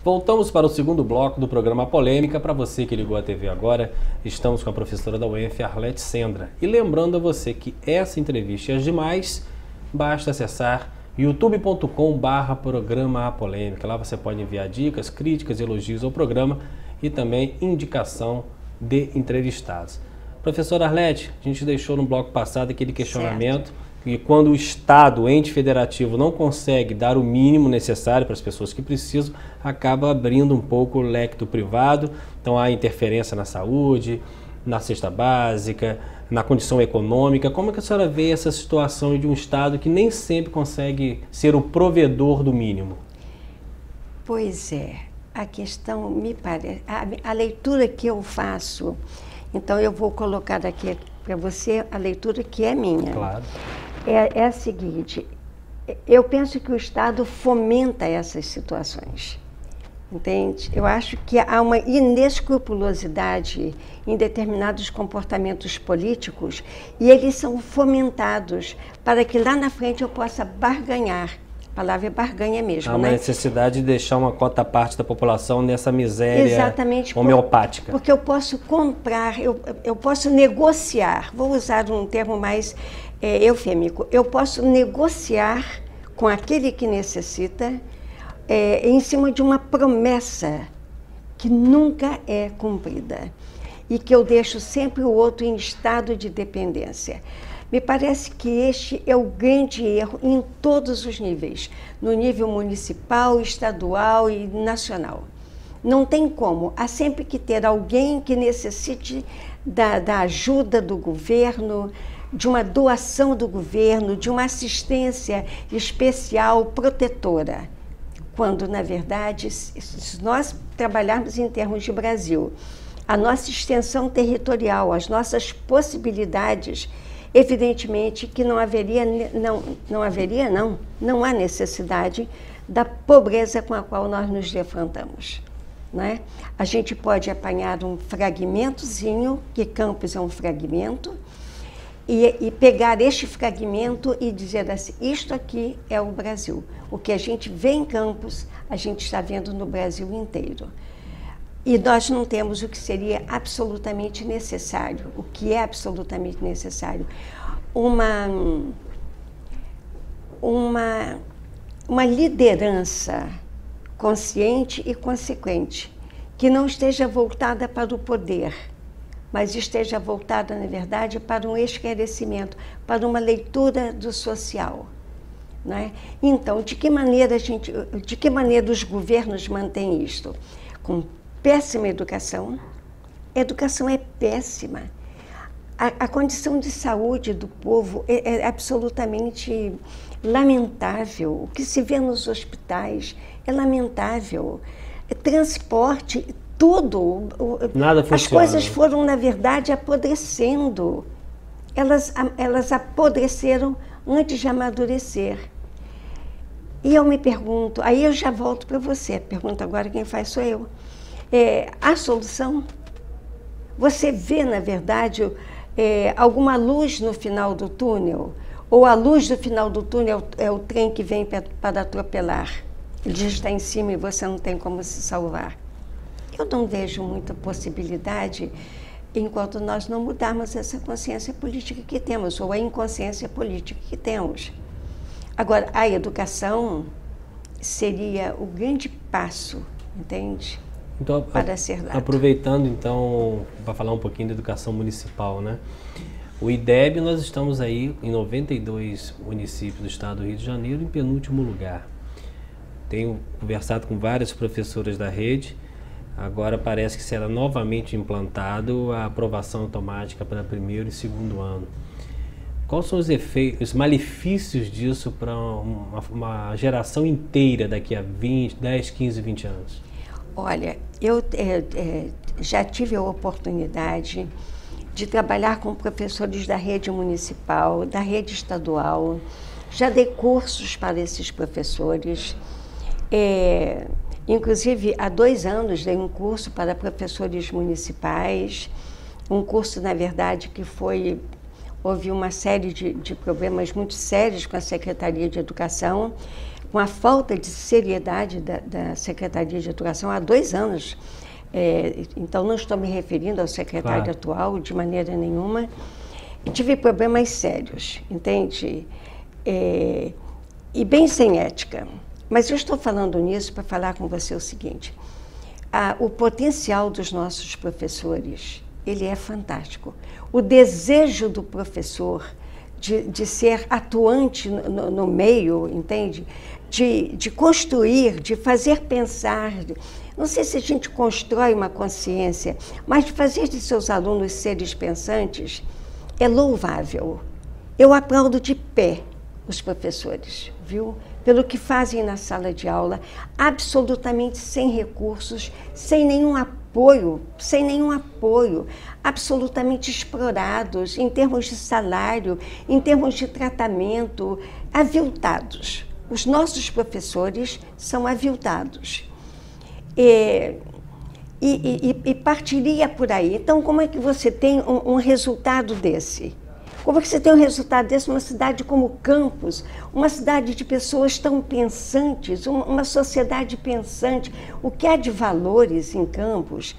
Voltamos para o segundo bloco do programa Polêmica. Para você que ligou a TV agora, estamos com a professora da UF, Arlete Sendra. E lembrando a você que essa entrevista e as demais, basta acessar youtube.com/programa Polêmica. Lá você pode enviar dicas, críticas, elogios ao programa e também indicação de entrevistados. Professora Arlete, a gente deixou no bloco passado aquele questionamento que quando o Estado, o ente federativo, não consegue dar o mínimo necessário para as pessoas que precisam, acaba abrindo um pouco o leque do privado. Então há interferência na saúde, na cesta básica, na condição econômica. Como é que a senhora vê essa situação de um Estado que nem sempre consegue ser o provedor do mínimo? Pois é, a questão me parece, a leitura que eu faço, então eu vou colocar aqui para você a leitura que é minha. Claro. É a seguinte, eu penso que o Estado fomenta essas situações, entende? Eu acho que há uma inescrupulosidade em determinados comportamentos políticos e eles são fomentados para que lá na frente eu possa barganhar. A palavra é barganha mesmo, há uma necessidade de deixar uma cota à parte da população nessa miséria homeopática. Porque eu posso comprar, eu posso negociar, vou usar um termo mais eufêmico, eu posso negociar com aquele que necessita em cima de uma promessa que nunca é cumprida e que eu deixo sempre o outro em estado de dependência. Me parece que este é o grande erro em todos os níveis, no nível municipal, estadual e nacional. Não tem como, há sempre que ter alguém que necessite da ajuda do governo, de uma doação do governo, de uma assistência especial, protetora. Quando, na verdade, se nós trabalharmos em termos de Brasil, a nossa extensão territorial, as nossas possibilidades, evidentemente que não há necessidade da pobreza com a qual nós nos defrontamos. Não é? A gente pode apanhar um fragmentozinho, que Campos é um fragmento, e pegar este fragmento e dizer assim, isto aqui é o Brasil. O que a gente vê em Campos, a gente está vendo no Brasil inteiro. E nós não temos o que seria absolutamente necessário. O que é absolutamente necessário? Uma liderança consciente e consequente, que não esteja voltada para o poder, mas esteja voltada, na verdade, para um esclarecimento, para uma leitura do social. Não é? Então, de que maneira os governos mantêm isto? Com péssima educação. A educação é péssima. A condição de saúde do povo é absolutamente lamentável. O que se vê nos hospitais é lamentável. Transporte, tudo. Nada funciona. As coisas foram, na verdade, apodrecendo. Elas apodreceram antes de amadurecer. E eu me pergunto, aí eu já volto para você, pergunta agora quem faz sou eu. Há solução? Você vê, na verdade, alguma luz no final do túnel? Ou a luz do final do túnel é o trem que vem para atropelar? Ele já está em cima e você não tem como se salvar. Eu não vejo muita possibilidade enquanto nós não mudarmos essa consciência política que temos, ou a inconsciência política que temos. Agora, a educação seria o grande passo, entende? Então, para ser dado. Aproveitando, então, para falar um pouquinho da educação municipal, né? O IDEB, nós estamos aí em 92 municípios do estado do Rio de Janeiro, em penúltimo lugar. Tenho conversado com várias professoras da rede, agora parece que será novamente implantado a aprovação automática para primeiro e segundo ano. Quais são os efeitos, os malefícios disso para uma geração inteira daqui a 10, 15, 20 anos? Olha, eu já tive a oportunidade de trabalhar com professores da rede municipal, da rede estadual, já dei cursos para esses professores, inclusive há 2 anos dei um curso para professores municipais, um curso, na verdade, que houve uma série de problemas muito sérios com a Secretaria de Educação, com a falta de seriedade da Secretaria de Educação há 2 anos. Então, não estou me referindo ao secretário atual de maneira nenhuma. Tive problemas sérios, entende? E bem sem ética. Mas eu estou falando nisso para falar com você o seguinte. O potencial dos nossos professores, ele é fantástico. O desejo do professor de ser atuante no meio, entende? De construir, de fazer pensar. Não sei se a gente constrói uma consciência, mas de fazer de seus alunos seres pensantes é louvável. Eu aplaudo de pé os professores, viu? Pelo que fazem na sala de aula, absolutamente sem recursos, sem nenhum apoio, absolutamente explorados em termos de salário, em termos de tratamento, aviltados. Os nossos professores são aviltados. E partiria por aí. Então, como é que você tem um resultado desse? Como é que você tem um resultado desse numa cidade como Campos, uma cidade de pessoas tão pensantes, uma sociedade pensante? O que há de valores em Campos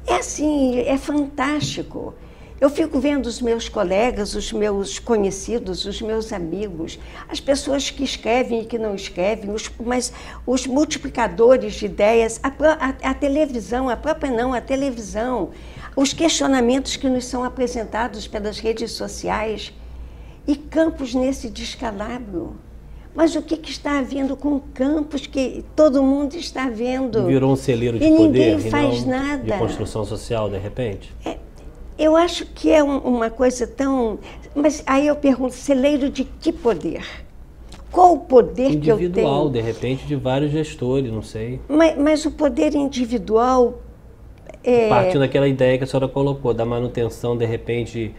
é assim, é fantástico. Eu fico vendo os meus colegas, os meus conhecidos, os meus amigos, as pessoas que escrevem e que não escrevem, mas os multiplicadores de ideias, a televisão, a televisão, os questionamentos que nos são apresentados pelas redes sociais e Campos nesse descalabro. Mas o que está havendo com Campos que todo mundo está vendo? Virou um celeiro de poder ninguém faz nada. De construção social, de repente? Eu acho que é uma coisa tão... Mas aí eu pergunto, celeiro de que poder? Qual o poder que eu tenho? Individual, de repente, de vários gestores, não sei. Mas o poder individual... Partindo daquela ideia que a senhora colocou, da manutenção, de repente,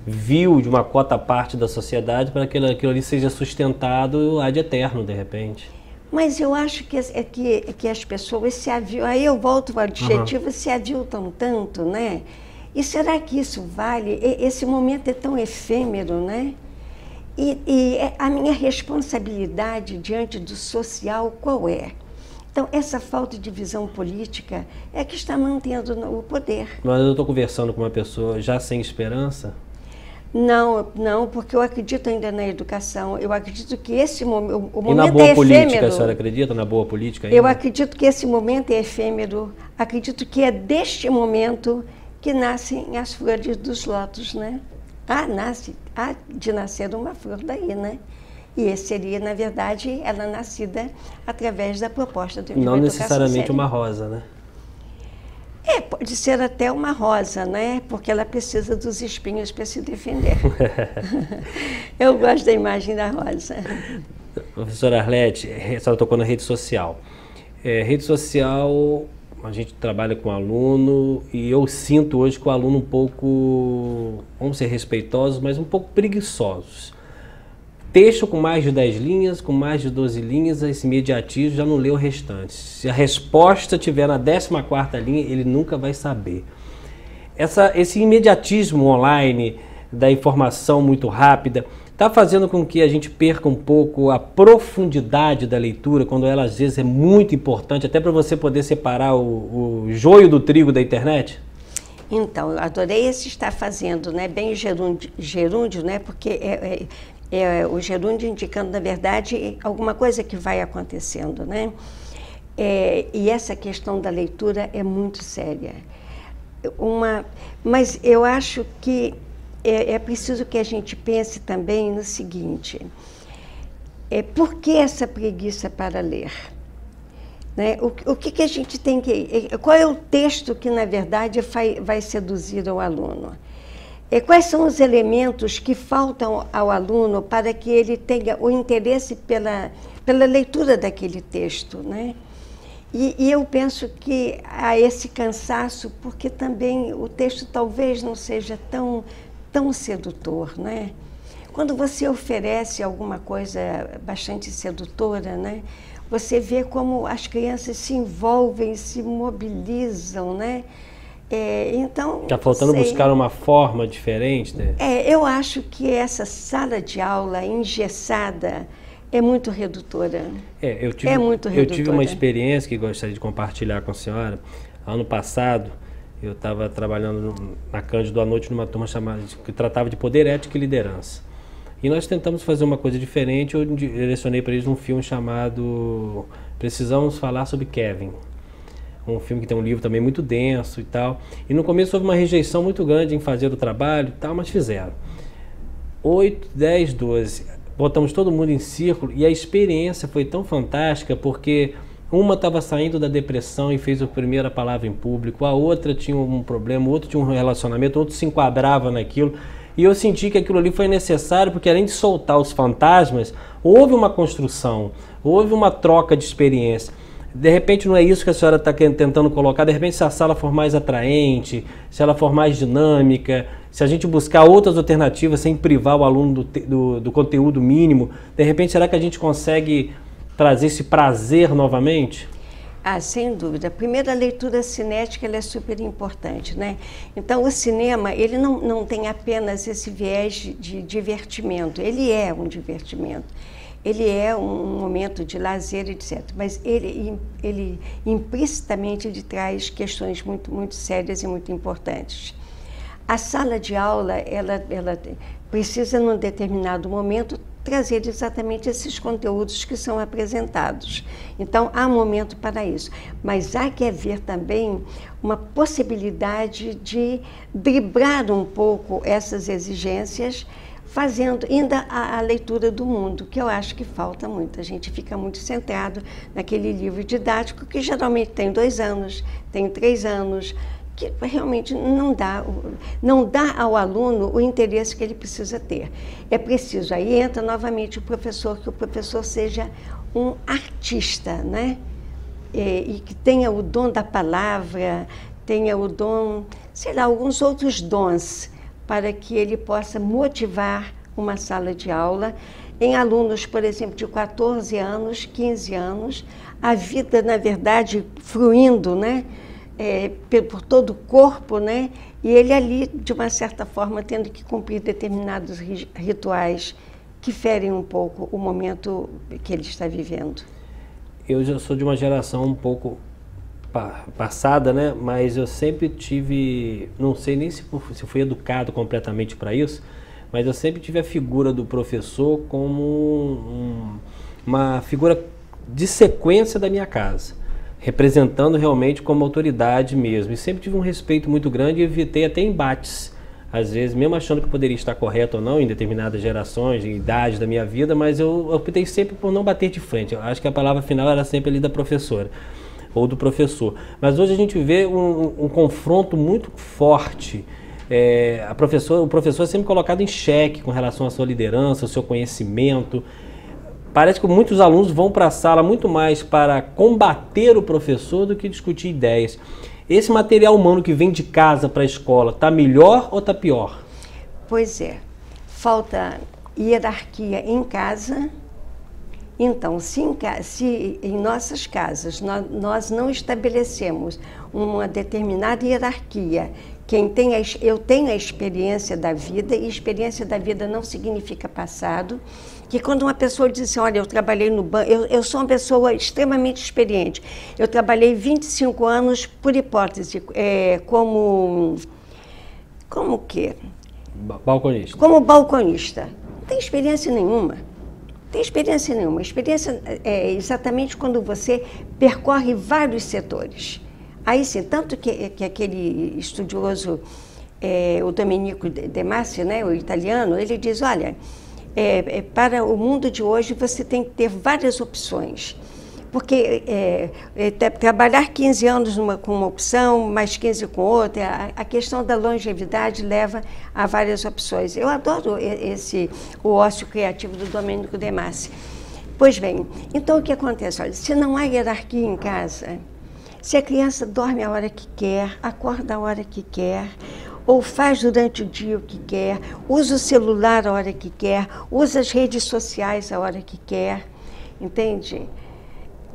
de uma cota parte da sociedade para que aquilo ali seja sustentado ad eterno, de repente. Mas eu acho que as pessoas se aviltam... Aí eu volto ao adjetivo, se aviltam tanto, né? E será que isso vale? Esse momento é tão efêmero, né? E a minha responsabilidade diante do social, qual é? Então, essa falta de visão política é que está mantendo o poder. Mas eu estou conversando com uma pessoa já sem esperança? Não, porque eu acredito ainda na educação. Eu acredito que esse momento, o momento é efêmero. E na boa política, a senhora acredita na boa política ainda? Eu acredito que esse momento é efêmero. Acredito que é deste momento que nascem as flores dos lótus, né? Há de nascer uma flor daí, né? E esse seria, na verdade, ela nascida através da proposta de uma educação. Não necessariamente séria. uma rosa, né? Pode ser até uma rosa, né? Porque ela precisa dos espinhos para se defender. Eu gosto da imagem da rosa. Professora Arlete, a senhora tocou na rede social. Rede social, a gente trabalha com aluno e eu sinto hoje que o aluno um pouco, vamos ser respeitosos, mas um pouco preguiçosos. Texto com mais de 10 linhas, com mais de 12 linhas, esse imediatismo já não lê o restante. Se a resposta estiver na 14ª linha, ele nunca vai saber. Esse imediatismo online, da informação muito rápida, está fazendo com que a gente perca um pouco a profundidade da leitura, quando ela às vezes é muito importante, até para você poder separar o joio do trigo da internet? Então, eu adorei esse estar fazendo, né? Bem gerúndio, né? Porque o gerúndio indicando, na verdade, alguma coisa que vai acontecendo, né? E essa questão da leitura é muito séria. Mas eu acho que é preciso que a gente pense também no seguinte, por que essa preguiça para ler? Né? O que a gente tem que... Qual é o texto que, na verdade, vai seduzir o aluno? Quais são os elementos que faltam ao aluno para que ele tenha o interesse pela leitura daquele texto, né? E eu penso que há esse cansaço, porque também o texto talvez não seja tão sedutor, né? Quando você oferece alguma coisa bastante sedutora, né? Você vê como as crianças se envolvem, se mobilizam, né? Então, está faltando buscar uma forma diferente, né? Eu acho que essa sala de aula engessada, É muito redutora. Eu tive uma experiência que gostaria de compartilhar com a senhora. Ano passado, eu estava trabalhando na Cândido à noite numa turma que tratava de poder, ética e liderança. E nós tentamos fazer uma coisa diferente. Eu direcionei para eles um filme chamado Precisamos Falar sobre Kevin. Um filme que tem um livro também muito denso e tal. E no começo houve uma rejeição muito grande em fazer o trabalho e tal, mas fizeram. 8, 10, 12... Botamos todo mundo em círculo e a experiência foi tão fantástica porque uma estava saindo da depressão e fez a primeira palavra em público, a outra tinha um problema, o outro tinha um relacionamento, o outro se enquadrava naquilo. E eu senti que aquilo ali foi necessário porque, além de soltar os fantasmas, houve uma construção, houve uma troca de experiência. De repente não é isso que a senhora está tentando colocar, de repente se a sala for mais atraente, se ela for mais dinâmica, se a gente buscar outras alternativas sem privar o aluno do conteúdo mínimo, de repente será que a gente consegue trazer esse prazer novamente? Ah, sem dúvida. A primeira leitura cinética ela é super importante, né? Então, o cinema, ele não tem apenas esse viés de divertimento, ele é um divertimento. Ele é um momento de lazer, etc. Mas ele implicitamente ele traz questões muito sérias e muito importantes. A sala de aula, ela precisa, num determinado momento, trazer exatamente esses conteúdos que são apresentados. Então, há momento para isso. Mas há que haver também uma possibilidade de driblar um pouco essas exigências, fazendo ainda a leitura do mundo, que eu acho que falta muito. A gente fica muito centrado naquele livro didático que geralmente tem 2 anos, tem 3 anos, que realmente não dá ao aluno o interesse que ele precisa ter. É preciso, aí entra novamente o professor, que o professor seja um artista, né? E que tenha o dom da palavra, tenha o dom, sei lá, alguns outros dons, para que ele possa motivar uma sala de aula em alunos, por exemplo, de 14 anos, 15 anos, a vida, na verdade, fluindo, né? Por todo o corpo, né? E ele ali, de uma certa forma, tendo que cumprir determinados rituais que ferem um pouco o momento que ele está vivendo. Eu já sou de uma geração um pouco passada, né? Mas eu sempre tive, não sei nem se fui educado completamente para isso, mas eu sempre tive a figura do professor como uma figura de sequência da minha casa, representando realmente como autoridade mesmo. E sempre tive um respeito muito grande e evitei até embates, às vezes, mesmo achando que poderia estar correto ou não em determinadas gerações, em idades da minha vida, mas eu optei sempre por não bater de frente. Eu acho que a palavra final era sempre ali da professora ou do professor. Mas hoje a gente vê um confronto muito forte. O professor é sempre colocado em xeque com relação à sua liderança, ao seu conhecimento. Parece que muitos alunos vão para a sala muito mais para combater o professor do que discutir ideias. Esse material humano que vem de casa para a escola, está melhor ou está pior? Pois é. Falta hierarquia em casa. Então, se em nossas casas nós não estabelecemos uma determinada hierarquia, eu tenho a experiência da vida, e experiência da vida não significa passado, que quando uma pessoa diz assim, olha, eu trabalhei no banco, eu sou uma pessoa extremamente experiente, eu trabalhei 25 anos, por hipótese, como o quê? Balconista. Como balconista. Não tem experiência nenhuma. Tem experiência nenhuma. Experiência é exatamente quando você percorre vários setores. Aí sim, tanto que aquele estudioso, o Domenico De Masi, né, o italiano, ele diz, olha, para o mundo de hoje você tem que ter várias opções. Porque trabalhar 15 anos com uma opção, mais 15 com outra, a questão da longevidade leva a várias opções. Eu adoro o ócio criativo do Domenico De Masi. Pois bem, então o que acontece? Olha, se não há hierarquia em casa, se a criança dorme a hora que quer, acorda a hora que quer, ou faz durante o dia o que quer, usa o celular a hora que quer, usa as redes sociais a hora que quer, entende?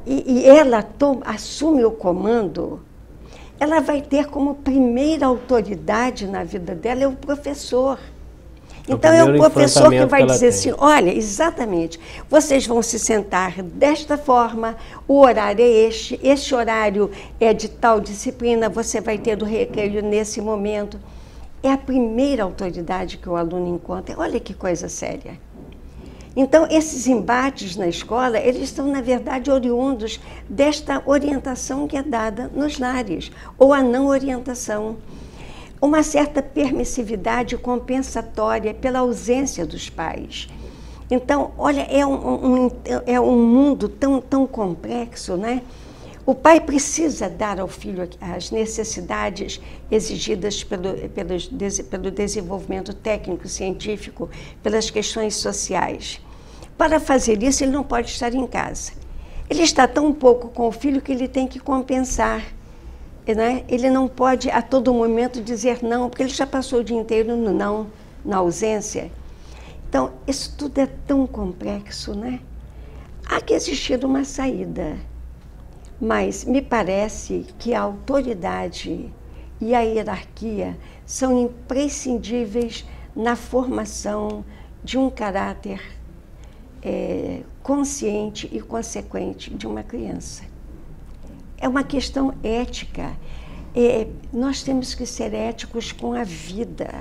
E ela assume o comando, ela vai ter como primeira autoridade na vida dela o professor. Então é o professor que vai dizer assim, olha, exatamente, vocês vão se sentar desta forma, o horário é este horário é de tal disciplina, você vai ter do recreio nesse momento. É a primeira autoridade que o aluno encontra. Olha que coisa séria. Então, esses embates na escola, eles estão, na verdade, oriundos desta orientação que é dada nos lares, ou a não orientação. Uma certa permissividade compensatória pela ausência dos pais. Então, olha, é um mundo tão complexo, né? O pai precisa dar ao filho as necessidades exigidas pelo desenvolvimento técnico, científico, pelas questões sociais. Para fazer isso, ele não pode estar em casa. Ele está tão pouco com o filho que ele tem que compensar. Né? Ele não pode a todo momento dizer não, porque ele já passou o dia inteiro no não, na ausência. Então, isso tudo é tão complexo, né? Há que existir uma saída, mas me parece que a autoridade e a hierarquia são imprescindíveis na formação de um caráter consciente e consequente de uma criança. É uma questão ética. Nós temos que ser éticos com a vida.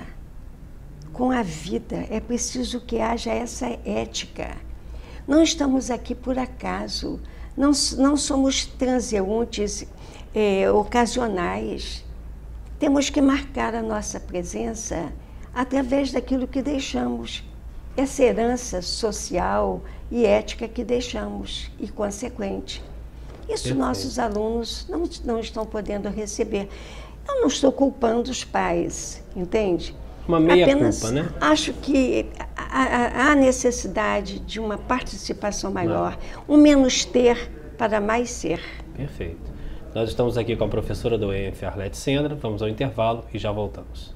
Com a vida. É preciso que haja essa ética. Não estamos aqui por acaso. Não somos transeuntes ocasionais. Temos que marcar a nossa presença através daquilo que deixamos. Essa herança social e ética que deixamos e consequente. Isso Perfeito. Nossos alunos não estão podendo receber. Eu não estou culpando os pais, entende? Uma meia-culpa, né? Acho que há necessidade de uma participação maior, um menos ter para mais ser. Perfeito. Nós estamos aqui com a professora do ENF, Arlete Sendra. Vamos ao intervalo e já voltamos.